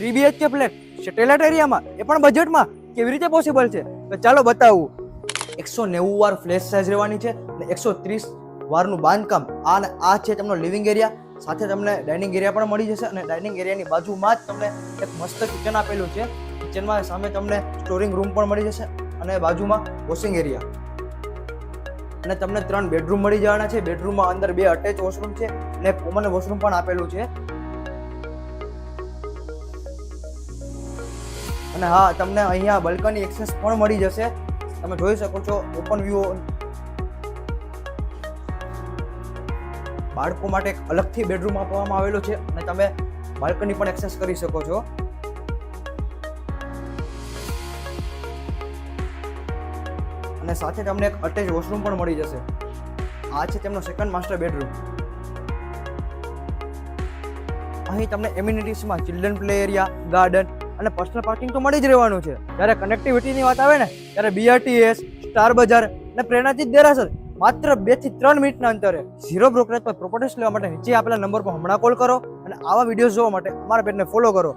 3 BHK flat satellite એરિયામાં, એ પણ બજેટમાં કેવી રીતે પોસિબલ છે? તો ચાલો બતાવું. 190 વાર ફ્લેટ સાઇઝ રહેવાની છે અને 130 વારનું બાંધકામ. આ છે તમને લિવિંગ એરિયા, સાથે તમને ડાઇનિંગ એરિયા પણ મળી જશે અને ડાઇનિંગ એરિયાની બાજુમાં જ તમને એક મસ્ત કિચન આપેલું છે. કિચનમાં સામે તમને સ્ટોરિંગ રૂમ પણ મળી જશે અને બાજુમાં વોશિંગ એરિયા. અને તમને 3 બેડરૂમ મળી જવાના છે. બેડરૂમમાં અંદર 2 અટેચ વોશરૂમ છે અને કોમન વોશરૂમ પણ આપેલું છે. અને હા, તમને અહીંયા બાલ્કની એક્સેસ પણ મળી જશે. તમે જોઈ શકો છો ઓપન વ્યૂ. બાળકો માટે એક અલગથી બેડરૂમ આપવામાં આવેલો છે અને તમે બાલ્કની પણ એક્સેસ કરી શકો છો. અને સાથે તમને એક અટેચ વોશરૂમ પણ મળી જશે. આ છે તેમનો સેકન્ડ માસ્ટર બેડરૂમ. અહીં તમને એમ્યુનિટીઝમાં ચિલ્ડ્રન પ્લે એરિયા, ગાર્ડન અને પર્સનલ પાર્કિંગ તો મળી જ રહેવાનું છે. જ્યારે કનેક્ટિવિટીની વાત આવે ને ત્યારે BRTS, સ્ટાર બજાર અને પ્રેરણાજીત દેરાસર માત્ર 2 થી 3 મિનિટના અંતરે. ઝીરો બ્રોકરેજ પર પ્રોપર્ટીઝ લેવા માટે નીચે આપેલા નંબર પર હમણાં કોલ કરો અને આવા વિડીયોઝ જોવા માટે અમારા પેજને ફોલો કરો.